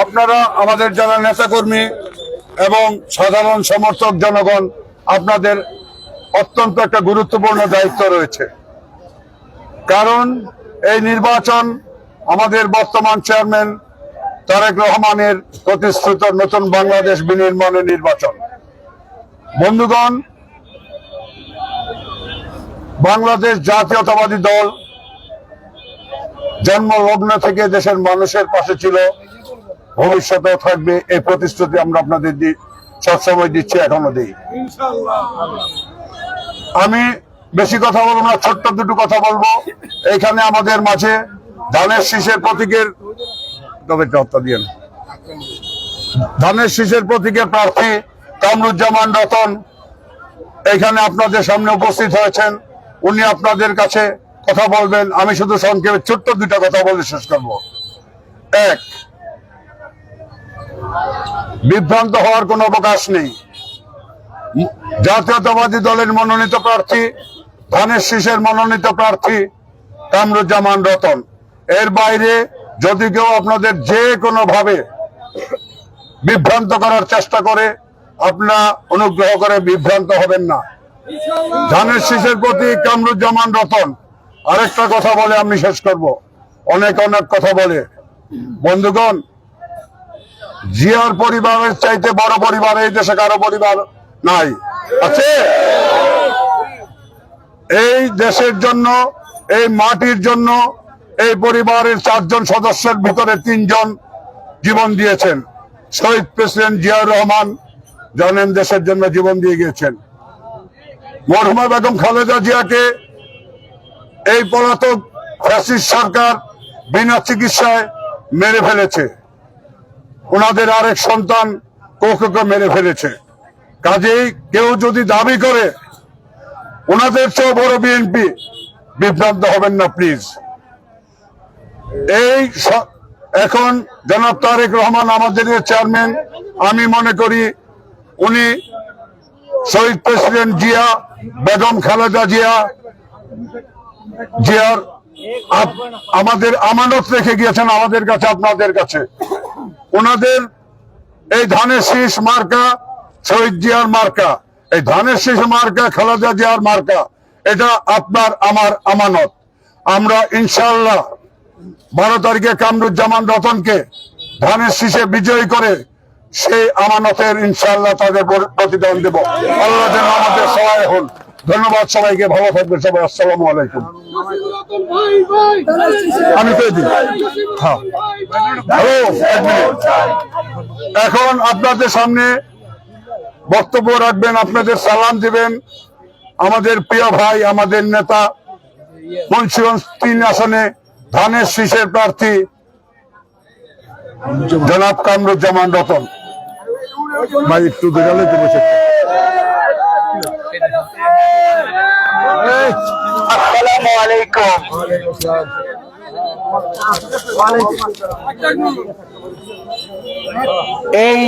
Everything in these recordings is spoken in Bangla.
আপনারা আমাদের যারা নেতাকর্মী এবং সাধারণ সমর্থক জনগণ, আপনাদের অত্যন্ত একটা গুরুত্বপূর্ণ দায়িত্ব রয়েছে। কারণ এই নির্বাচন আমাদের বর্তমান চেয়ারম্যান তারেক রহমানের প্রতিশ্রুত নতুন বাংলাদেশ বিনির্মাণের নির্বাচন। বন্ধুগণ, বাংলাদেশ জাতীয়তাবাদী দল জন্মলগ্ন থেকে দেশের মানুষের পাশে ছিল, ভবিষ্যতেও থাকবে। এই প্রতিশ্রুতি আমরা আপনাদের সবসময় দিচ্ছি, এখনো দিই। আমি বেশি কথা বলবো না, ছোট্ট দুটো কথা বলবো। এখানে আমাদের মাঝে ধানের শীষের প্রতীকের প্রার্থী কামরুজ্জামান রতন এখানে আপনাদের সামনে উপস্থিত হয়েছেন। উনি আপনাদের কাছে কথা বলবেন। আমি শুধু সংক্ষেপে ছোট্ট দুটা কথা বলে শেষ করব। এক, বিভ্রান্ত হওয়ার কোনো অবকাশ নেই। জাতীয়তাবাদী দলের মনোনীত প্রার্থী, ধানের শীষের মনোনীত প্রার্থী কামরুজ্জামান রতন। এর বাইরে যদি কেউ আপনাদের যে কোনো ভাবে বিভ্রান্ত করার চেষ্টা করে, আপনারা অনুগ্রহ করে বিভ্রান্ত হবেন না। ধানের শীষের প্রতি কামরুজ্জামান রতন আরেকটা কথা বলে আমি শেষ করব। অনেক অনেক কথা বলে। বন্ধুগণ, জিয়ার পরিবারের চাইতে বড় পরিবার এই দেশে কারো পরিবার নাই, আছে? এই দেশের জন্য, এই মাটির জন্য এই পরিবারের 4 জন সদস্যের ভিতরে 3 জন জীবন দিয়েছেন। শহীদ প্রেসিডেন্ট জিয়াউর রহমান জানেন দেশের জন্য জীবন দিয়ে গিয়েছেন। মরহুমা বেগম খালেদা জিয়াকে এই পলাতক ফ্যাসিস্ট সরকার বিনা চিকিৎসায় মেরে ফেলেছে। ওনাদের আরেক সন্তান কোকোকে মেরে ফেলেছে। কাজেই কেউ যদি দাবি করে ওনাদের চেয়ে বড় বিএনপি, বিভ্রান্ত হবেন না প্লিজ। এখন জনাব তারেক রহমান আমাদের চেয়ারম্যান, আমি মনে করি উনি শহীদ প্রেসিডেন্ট জিয়া, বেগম খালেদা জিয়ার আমাদের আমানত রেখে গিয়েছেন আমাদের কাছে, আপনাদের কাছে। ওনাদের এই ধানের শীষ মার্কা শহীদ জিয়ার মার্কা, এই ধানের শীষ মার্কা খালেদা জিয়ার মার্কা, এটা আপনার আমার আমানত। আমরা ইনশাআল্লাহ 12 তারিখে কামরুজ্জামান রতনকে ধানের শীষে বিজয়ী করে সেই আমানতের ইনশাআল্লাহ তাদের প্রতিদান দেব। আল্লাহ যেন আমাদের সহায় হন। ধন্যবাদ সবাইকে, ভালো থাকবেন সবাই। আসসালামু আলাইকুম। আমি তো দিই। এখন আপনাদের সামনে বক্তব্য রাখবেন, আপনাদের সালাম দিবেন আমাদের প্রিয় ভাই, আমাদের নেতা, মুন্সিগঞ্জ 3 আসনে ধানের শীষের প্রার্থী জনাব কামরুজ্জামান রতন ভাই। একটু দেখালে তো বসে। আসসালামু আলাইকুম। এই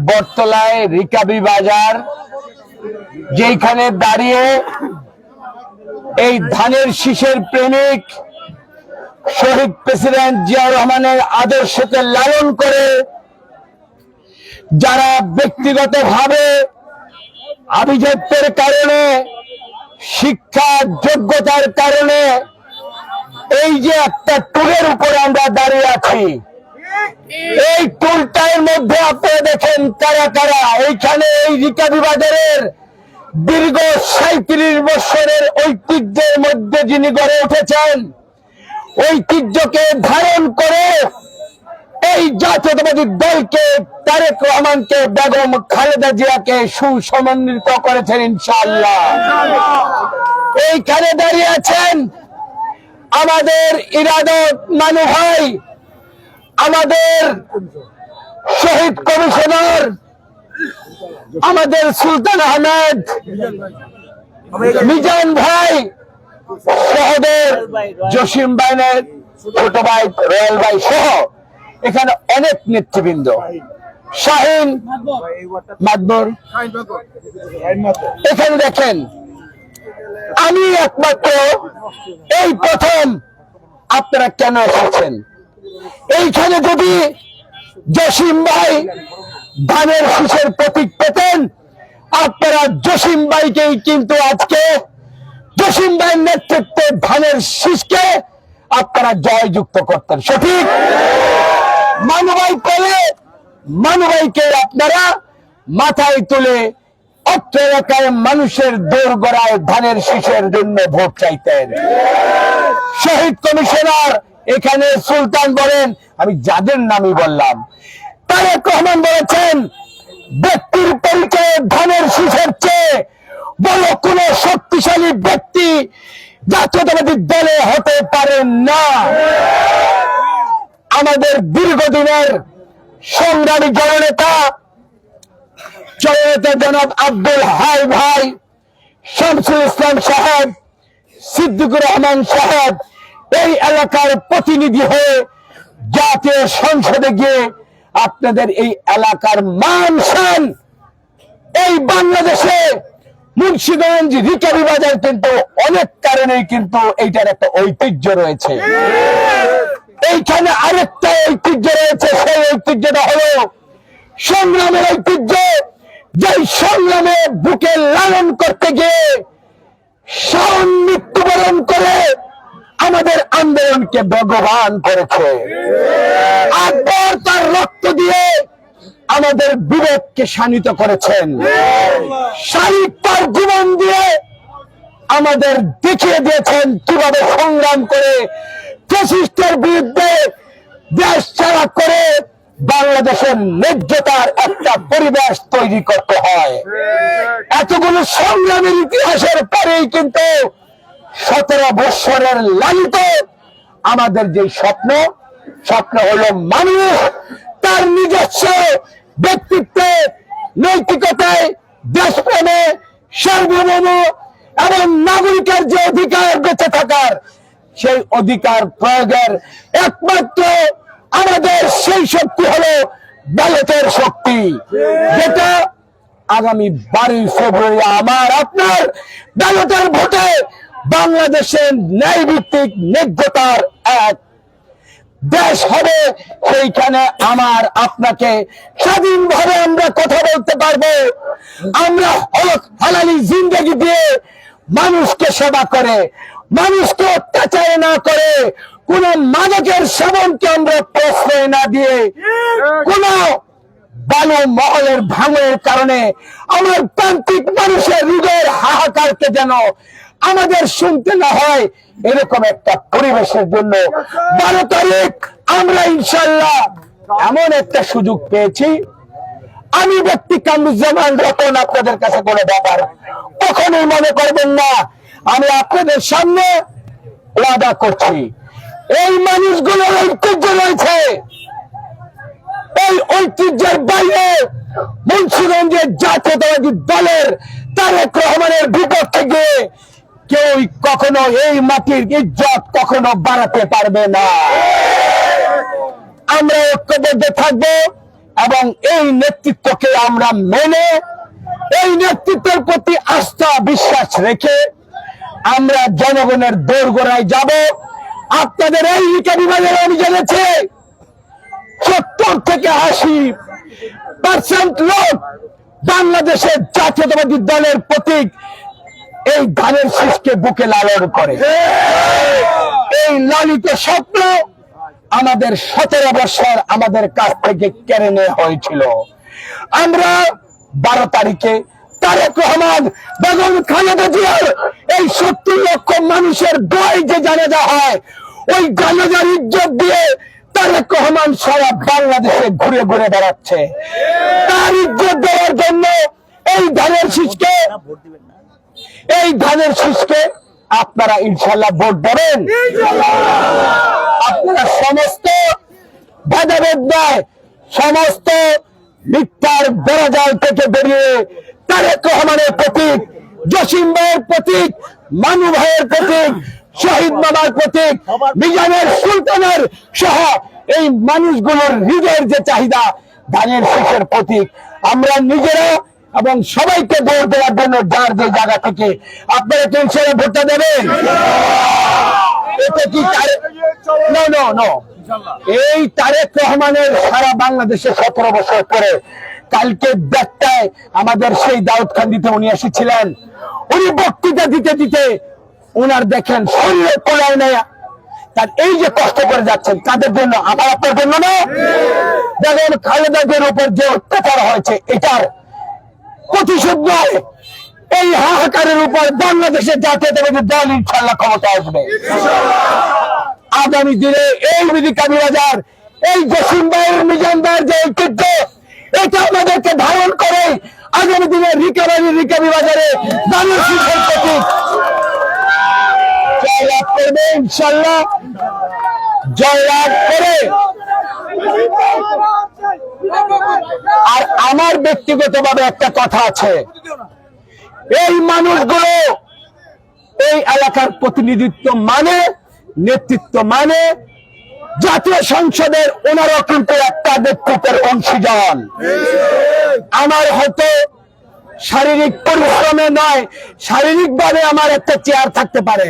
বটতলায় রিকাবি বাজার, যেখানে দাঁড়িয়ে এই ধানের শীষের প্রেমিক শহীদ প্রেসিডেন্ট জিয়াউর রহমানের আদর্শকে লালন করে যারা ব্যক্তিগতভাবে আভিজাত্যের কারণে, শিক্ষা যোগ্যতার কারণে এই যে একটা টুলের উপরে আমরা দাঁড়িয়ে আছি, এই টুলটার মধ্যে আপনারা দেখেন কারা কারা এইখানে এই রিকাবি বাজারের দীর্ঘ 37 বছরের ঐতিহ্যের মধ্যে যিনি গড়ে উঠেছেন, ঐতিহ্যকে ধারণ করে এই জাতীয়তাবাদী দলকে, তারেক রহমানকে, বেগম খালেদা জিয়াকে সুসমন্বিত করেছেন ইনশাআল্লাহ। এইখানে দাঁড়িয়ে আছেন আমাদের ইরাদত মানু ভাই, আমাদের শহীদ কমিশনার, আমাদের সুলতান আহমেদ, মিজান ভাই, সহদের জসিম ভাইনের ছোট ভাই রয়েল ভাই সহ এখানে অনেক নেতৃবৃন্দ, শাহিন মাদবর এখানে দেখেন। আমি একমাত্র এই প্রথম, আপনারা কেন এসেছেন এইখানে যদি জসিম ভাই ধানের শীষের প্রতীক পেতেন, আপনারা জসিম ভাইকেই কিন্তু আজকে জসিম ভাইয়ের নেতৃত্বে ধানের শীষকে আপনারা জয়যুক্ত করতেন। সঠিক? মানুভাই পেলে মানুভাইকে আপনারা মাথায় তুলে অত্র এলাকায় মানুষের দোরগোড়ায় ধানের শীষের জন্য ভোট চাইতেন। শহীদ কমিশনার এখানে সুলতান বলেন, আমি যাদের নামই বললাম, তারেক রহমান বলেছেন ব্যক্তির পরিচয়ে ধানের শীষের চেয়ে বড় কোন শক্তিশালী ব্যক্তি জাতীয়তাবাদী দলে হতে পারেন না। আমাদের দীর্ঘদিনের সংগ্রামী জননেতা জনাব আব্দুল হাই ভাই, শামসুল ইসলাম সাহেব, সিদ্দিকুর রহমান সাহেব এই এলাকার প্রতিনিধি হয়ে জাতীয় সংসদে গিয়ে আপনাদের এই এলাকার মান শান, এই বাংলাদেশে মুন্সিগঞ্জ রিকাবি বাজার কিন্তু অনেক কারণেই কিন্তু এইটার একটা ঐতিহ্য রয়েছে। এইখানে আরেকটা ঐতিহ্য রয়েছে, সেই ঐতিহ্যটা হলো সংগ্রামের ঐতিহ্য। যেই সংগ্রামে বুকে লালন করতে গিয়ে শাওন মৃত্যুবরণ করে আমাদের আন্দোলনকে ভগবান করেছে। আকবর তার রক্ত দিয়ে আমাদের বিবেককে শানিত করেছেন। শাহিদ তার জীবন দিয়ে আমাদের দেখিয়ে দিয়েছেন কিভাবে সংগ্রাম করে ফ্যাসিস্টের বিরুদ্ধে দেশ ছাড়া করে বাংলাদেশের ন্যায্যতার একটা পরিবেশ তৈরি করতে হয়। এতগুলো সংগ্রামের ইতিহাসের পরেই কিন্তু 17 বৎসরের লালিত আমাদের যে স্বপ্ন হলো মানুষ তার নিজস্ব ব্যক্তিত্বে, নৈতিকতায়, দেশপ্রেমে, সার্বভৌম এবং নাগরিকের যে অধিকার বেঁচে থাকার, সেই অধিকার প্রয়োগের একমাত্র আমাদের সেই শক্তি হলো ব্যালটের শক্তি, যেটা আগামী 12 ফেব্রুয়ারি আমার আপনার ব্যালটের ভোটে বাংলাদেশের ন্যায় ভিত্তিক ন্যায্যতার এক দেশ হবে। সেইখানে আমার আপনাকে স্বাধীনভাবে আমরা কথা বলতে পারবো। আমরা হালালি জিন্দেগি দিয়ে মানুষকে সেবা করে, মানুষকে অত্যাচার না করে, কোন মাদকের সেবনকে আমরা প্রশ্রয় না দিয়ে, কোন বালু মহলের ভাঙনের কারণে আমার প্রান্তিক মানুষের হৃদয়ের হাহাকারকে যেন আমাদের শুনতে না হয়, এরকম একটা পরিবেশের জন্য 12 তারিখ আমরা ইনশাল্লাহ এমন একটা সুযোগ পেয়েছি। আমি ব্যক্তি কামরুজ্জামান রতন আপনাদের কাছে কোনো ব্যাপার কখনোই মনে করবেন না। আমি আপনাদের সামনে ওয়াদা করছি, এই মানুষগুলোর ঐতিহ্য রয়েছে। এই ঐতিহ্যের বাইরে মুন্সিগঞ্জের জাতীয়তাবাদী দলের তারেক রহমানের বিপক্ষে গিয়ে কেউ কখনো এই মাটির ইজ্জত কখনো বাড়াতে পারবে না। আমরা ঐক্যবদ্ধ থাকবো এবং এই নেতৃত্বকে আমরা মেনে, এই নেতৃত্বের প্রতি আস্থা বিশ্বাস রেখে আমরা জনগণের দোরগোড়ায় যাব। আপনাদের এই রিকাবি বাজারে আমি জেনেছি 70 থেকে 80% লোক বাংলাদেশের জাতীয়তাবাদী দলের প্রতীক এই ধানের শীষকে বুকে লালন করে। এই লালিত স্বপ্ন আমাদের 17 বছর আমাদের কাছ থেকে কেড়ে নেওয়া হয়েছিল। আমরা 12 তারিখে তারেক রহমান, বেগম খালেদা জিয়ার এই 70 লক্ষ মানুষের দোয়ায় যে জানাজা হয়, ওই জানাজার ইজ্জত দিয়ে তারেক রহমান সারা বাংলাদেশে ঘুরে ঘুরে বেড়াচ্ছে। তার ইজ্জত দেওয়ার জন্য এই ধানের শীষকে আপনারা ইনশাল্লাহ ভোট দেবেন। আপনারা সমস্ত ভেদাভেদ নয়, সমস্ত মিথ্যার বেড়াজাল থেকে বেরিয়ে তারেক রহমানের প্রতীক, জসিম ভাইয়ের প্রতীক, মানু ভাইয়ের প্রতীক, শহীদ মামার প্রতীক, মিজানের সুলতানের সহ এই মানুষগুলোর হৃদয়ের যে চাহিদা, ধানের শীষের প্রতীক আমরা নিজেরা এবং সবাইকে ভোট দেওয়ার জন্য যার যে জায়গা থেকে আপনারা ইনশাল্লাহ ভোটটা দেবেন। এটা কি এই তারেক রহমানের সারা বাংলাদেশে 17 বছর পরে কালকে দেড়টায় আমাদের সেই দাউদকান্দিতে উনি এসেছিলেন। উনি বক্তৃতা দিতে দিতে উনার দেখেন শরীরে কোলায় নেয়। তার এই যে কষ্ট করে যাচ্ছেন তাদের জন্য, আমার আপনার জন্য না। দেখেন খালেদাদের উপর যে অত্যাচার হয়েছে এটার প্রতিশোধ নয়, এই হাহাকারের উপর বাংলাদেশের জাতীয়তাবাদী দল ইনশাল্লাহ ক্ষমতা আসবে। আগামী দিনে এই মিরিকানি বাজার, এই জসিম ভাইয়ের মিজান ভাইয়ের যে ঐতিহ্য, এটা আমাদেরকে ধারণ করে আগামী দিনে রিকাবি বাজারে দানের শীষের প্রতীক জয়লাভ করবে ইনশাল্লাহ। জয়লাভ করে আর আমার ব্যক্তিগতভাবে একটা কথা আছে, এই মানুষগুলো এই এলাকার প্রতিনিধিত্ব মানে, নেতৃত্ব মানে, জাতীয় সংসদের ওনারও কিন্তু একটা নেতৃত্বের অংশীদার। আমার হয়তো শারীরিক পরিশ্রমে নয়, শারীরিক ভাবে আমার একটা চেয়ার থাকতে পারে,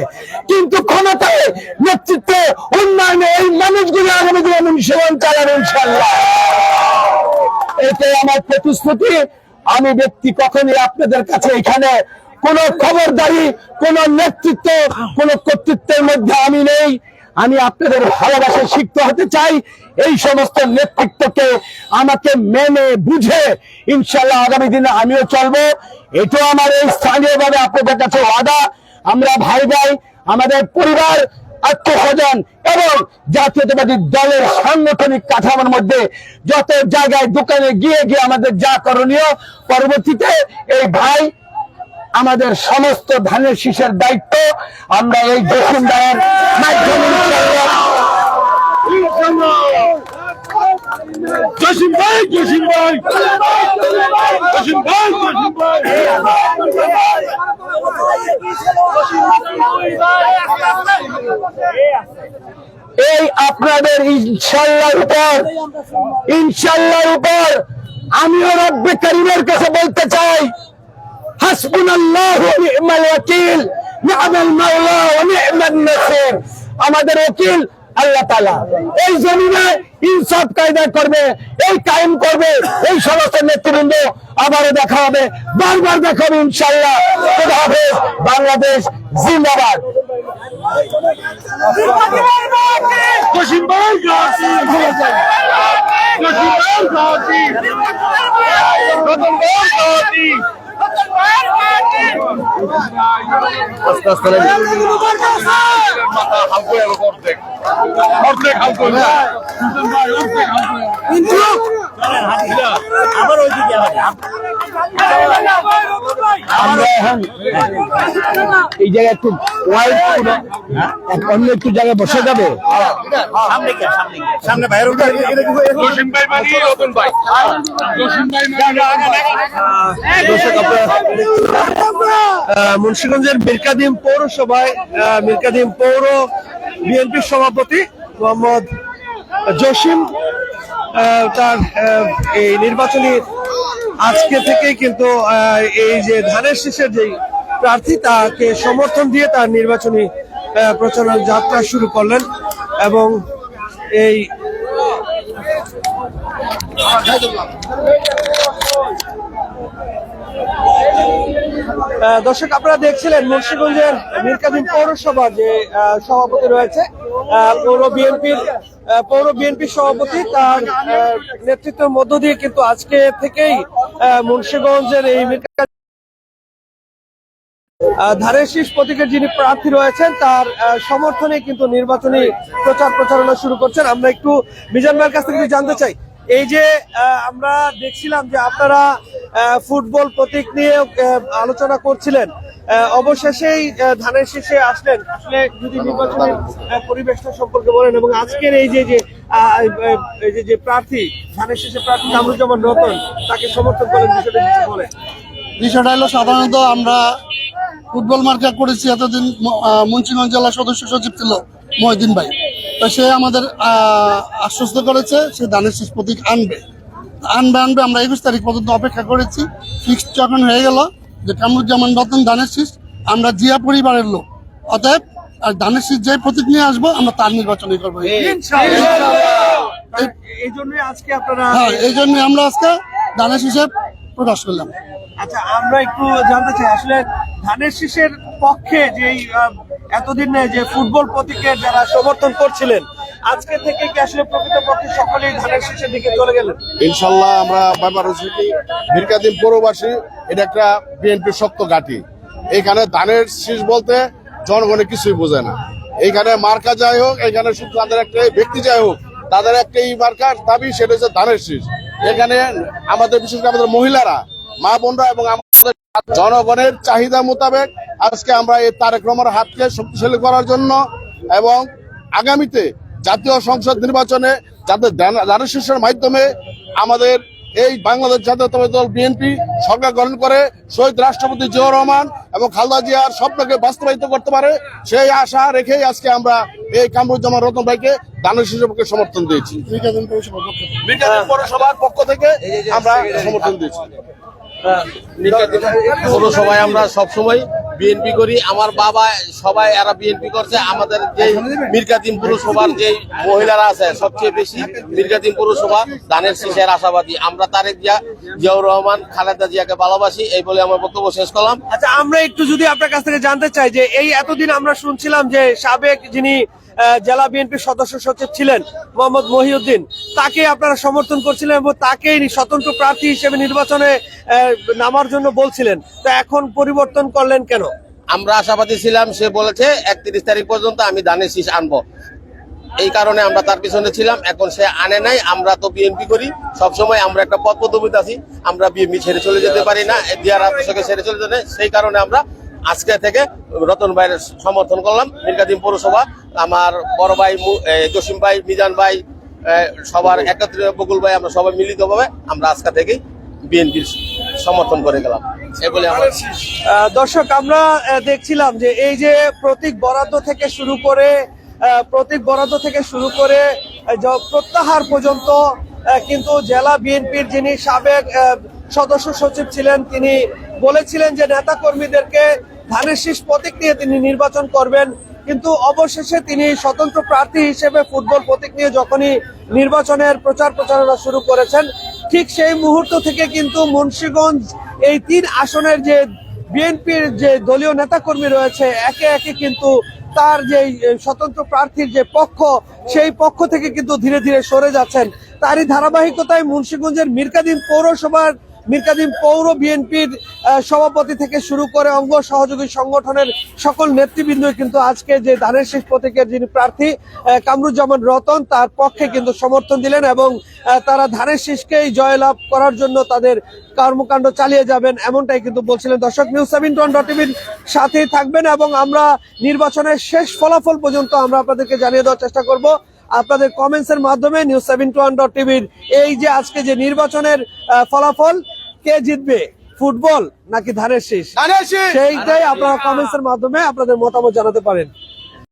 কিন্তু ক্ষমতায়, নেতৃত্বে, উন্নয়নে এই মানুষগুলো আগামী দিনে অনুসরণ চালাবে ইনশাল্লাহ। এটাই আমার প্রতিশ্রুতি। আমি ব্যক্তি কখনই আপনাদের কাছে এখানে কোন খবরদারি, কোন নেতৃত্ব, কোন কর্তৃত্বের মধ্যে আমি নেই। আমি আপনাদের ভালোবাসা শিখতে হতে চাই। এই সমস্ত নেতৃত্বকে আমাকে মেনে বুঝে ইনশাল্লাহ আগামী দিনে আমিও চলবো। এটাও আমার এই স্থানীয়ভাবে আপনাদের কাছে ওয়াদা। আমরা ভাই ভাই, আমাদের পরিবার, আত্মস্বজন এবং জাতীয়তাবাদী দলের সাংগঠনিক কাঠামোর মধ্যে যত জায়গায় দোকানে গিয়ে গিয়ে আমাদের যা করণীয়, পরবর্তীতে এই ভাই আমাদের সমস্ত ধানের শীষের দায়িত্ব আমরা এই জসিম ভাইয়ের মাধ্যমে জসিম ভাই, জসিম ভাই, জসিম ভাই, জসিম ভাই। এই আপনাদের ইনশাল্লাহর উপর আমিও রব্বে কারীমের কাছে বলতে চাই, হাসবুনাল্লাহু ওয়া নি'মাল ওয়াকিল, নি'মাল মাওলা ওয়া নি'মান নাসির। আমাদের ওকিল আল্লাহ তাআলা। এই জমিনে ইনসাফ কায়দা করবে, এই কায়েম করবে। এই সমস্ত নেতৃবৃন্দ আবারও দেখা হবে, বারবার দেখা হবে ইনশাআল্লাহ। খোদা হাফেজ। বাংলাদেশ জিন্দাবাদ। জসিম ভাই, জসিম ভাই, জসিম ভাই, জসিম, রতন ভাই, জসিম। আস্তে আস্তে মাথা হালকা হবে, অর্ধেক অর্ধেক হালকা হবে। আবার ওইদিকে আমরা এখন এই জায়গায় একটু অন্য একটু জায়গায় বসে যাবে। সামনে ভাইয়ের জসিম ভাই মানি, রতন ভাই, জসিম ভাই মুন্সিগঞ্জের মিরকাদিম পৌরসভায় মিরকাদিম পৌর বিএনপির সভাপতি মোহাম্মদ জসিম তার এই নির্বাচনী আজকে থেকেই কিন্তু এই যে ধানের শীষের যে প্রার্থী তাকে সমর্থন দিয়ে তার নির্বাচনী প্রচারণা যাত্রা শুরু করলেন। এবং এই দর্শক আপনারা দেখছিলেন মুন্সিগঞ্জের মিরকাদিম পৌরসভা যে সভাপতি রয়েছে, পৌর বিএনপির সভাপতি, তার নেতৃত্বের মধ্য দিয়ে কিন্তু আজকে থেকেই মুন্সিগঞ্জের এই ধানের শীষ প্রতীকের যিনি প্রার্থী রয়েছেন তার সমর্থনে কিন্তু নির্বাচনী প্রচারণা শুরু করছেন। আমরা একটু মিজান ভাইয়ের কাছ থেকে জানতে চাই, এই যে আমরা দেখছিলাম যে আপনারা ফুটবল প্রতীক নিয়ে আলোচনা করছিলেন, অবশেষেই ধানের শীষে আসলেন। আসলে যদি নির্বাচনের পরিবেশটা সম্পর্কে বলেন এবং আজকের এই যে প্রার্থী ধানের শীষে প্রার্থী কামরুজ্জামান রতন তাকে সমর্থন করেন, বিষয়টা কিছু বলে। বিষয়টা হলো সাধারণত আমরা ফুটবল মার্কা করেছি এতদিন, মুন্সিগঞ্জ জেলা সদস্য সচিব ছিল মহিউদ্দিন ভাই, তো সে আমাদের আশ্বস্ত করেছে সে ধানের শীষ প্রতীক আনবে। আমরা 21 তারিখ পর্যন্ত অপেক্ষা করেছি। ফিক্সড যখন হয়ে গেল যে কামরুজ্জামান রতন ধানের শীষ, আমরা জিয়া পরিবারের লোক, অতএব আর ধানের শীষ যে প্রতীক নিয়ে আসবো আমরা তার নির্বাচনই করবো। এই জন্যই আজকে আপনারা হ্যাঁ, এই জন্য আমরা আজকে ধানের শীষে প্রকাশ করলাম। আচ্ছা, আমরা একটু জানতে চাই আসলে ধানের শীষের পক্ষে যে এতদিন যে ফুটবল প্রতীকের যারা সমর্থন করছিলেন, আজকে থেকে কি আসলে প্রকৃতপক্ষে সকলেই ধানের শীষের দিকে চলে গেলেন? ইনশাল্লাহ আমরা বাবারসিটি মিরকাদিম পৌরবাসী, এটা একটা বিএনপির শক্ত ঘাঁটি। এইখানে ধানের শীষ বলতে জনগণে কিছুই বোঝে না। এইখানে মার্কা যাই হোক, এইখানে শুধু তাদের একটা ব্যক্তি যাই হোক, তাদের একটাই মার্কার দাবি, সেটা হচ্ছে ধানের শীষ। এখানে আমাদের বিশেষ করে আমাদের মহিলারা, মা বোনরা এবং আমাদের জনগণের চাহিদা মোতাবেক আজকে আমরা এই তারেক রহমানের হাতকে শক্তিশালী করার জন্য এবং আগামীতে জাতীয় সংসদ নির্বাচনে যাদের ধানের শীষের মাধ্যমে আমাদের এই বাংলাদেশ জাতীয়তাবাদী দল বিএনপি সরকার গঠন করে শহীদ রাষ্ট্রপতি জিয়াউর রহমান এবং খালেদা জিয়ার স্বপ্নকে বাস্তবায়িত করতে পারে, সেই আশা রেখেই আজকে আমরা এই কামরুজ্জামান রতন ভাইকে ধানের শীষের পক্ষে সমর্থন দিয়েছি। মিরকাদিম পৌরসভার পক্ষ থেকে আমরা সমর্থন দিয়েছি। পৌরসভায় আমরা সবসময় বিএনপি করি, আমার বাবা সবাই এরা বিএনপি করছে। আমাদের যে মিরকাদিম পৌরসভার যে মহিলারা আছে সবচেয়ে বেশি মিরকাদিম পৌরসভা ধানের শীষের আশাবাদী। আমরা তারেক জিয়াউর রহমান, খালেদা জিয়াকে ভালোবাসি, এই বলে আমার বক্তব্য শেষ করলাম। আচ্ছা, আমরা একটু যদি আপনার কাছ থেকে জানতে চাই যে এই এতদিন আমরা শুনছিলাম যে সাবেক যিনি জেলা বিএনপির সদস্য সচিব ছিলেন মোহাম্মদ মহিউদ্দিন, তাকে আপনারা সমর্থন করছিলেন এবং তাকেই স্বতন্ত্র প্রার্থী হিসেবে নির্বাচনে নামার জন্য বলছিলেন, তো এখন পরিবর্তন করলেন কেন? আমরা আশাবাদী ছিলাম, সে বলেছে 31 তারিখ পর্যন্ত আমি ধানের শীষ আনবো, এই কারণে আমরা তার পিছনে ছিলাম। এখন সে আনে নাই, আমরা তো বিএনপি করি সবসময়, আমরা একটা পদ পদবিতে আছি, আমরা বিএনপি ছেড়ে চলে যেতে পারি না, দিয়ার আদর্শকে ছেড়ে চলে যেতে, সেই কারণে আমরা আজকে থেকে রতন ভাইয়ের সমর্থন করলাম। মিরকাদিম পৌরসভা আমার বড় ভাই জসিম ভাই, মিজান ভাই, সবার একত্রে বকুল ভাই, আমরা সবাই মিলিতভাবে আমরা আজকে থেকেই বিএনপির সমর্থন করে গেলাম, এই বলে আমার। দর্শক, আমরা দেখছিলাম যে এই যে প্রতীক বরাদ্দ থেকে শুরু করে প্রত্যাহার পর্যন্ত কিন্তু জেলা বিএনপির যিনি সাবেক সদস্য সচিব ছিলেন, তিনি বলেছিলেন যে নেতা কর্মীদেরকে ধানের শীষ প্রতীক নিয়ে তিনি নির্বাচন করবেন, কিন্তু অবশেষে তিনি স্বতন্ত্র প্রার্থী হিসেবে ফুটবল প্রতীক নিয়ে যখনই নির্বাচনের প্রচারণা শুরু করেছেন, ঠিক সেই মুহূর্ত থেকে কিন্তু মুন্সিগঞ্জ এই 3 আসনের যে বিএনপির যে দলীয় নেতাকর্মী রয়েছে একে একে কিন্তু তার যে স্বতন্ত্র প্রার্থীর যে পক্ষ, সেই পক্ষ থেকে কিন্তু ধীরে ধীরে সরে যাচ্ছেন। তারই ধারাবাহিকতায় মুন্সিগঞ্জের মিরকাদিম পৌর বিএনপির সভাপতি থেকে শুরু করে অঙ্গ সহযোগী সংগঠনের সকল নেতৃবৃন্দ কিন্তু আজকে যে ধানের শীষ প্রতীকের যিনি প্রার্থী কামরুজ্জামান রতন, তার পক্ষে কিন্তু সমর্থন দিলেন এবং তারা ধানের শীষকেই জয়লাভ করার জন্য তাদের কর্মকাণ্ড চালিয়ে যাবেন, এমনটাই কিন্তু বলছিলেন। দর্শক, News721.tv-র সাথেই থাকবেন এবং আমরা নির্বাচনের শেষ ফলাফল পর্যন্ত আমরা আপনাদেরকে জানিয়ে দেওয়ার চেষ্টা করব আপনাদের কমেন্টস এর মাধ্যমে। News721.tv-র এই যে আজকে যে নির্বাচনের ফলাফল, কে জিতবে, ফুটবল নাকি ধানের শীষ, সেইটাই আপনারা কমেন্টস এর মাধ্যমে আপনাদের মতামত জানাতে পারেন।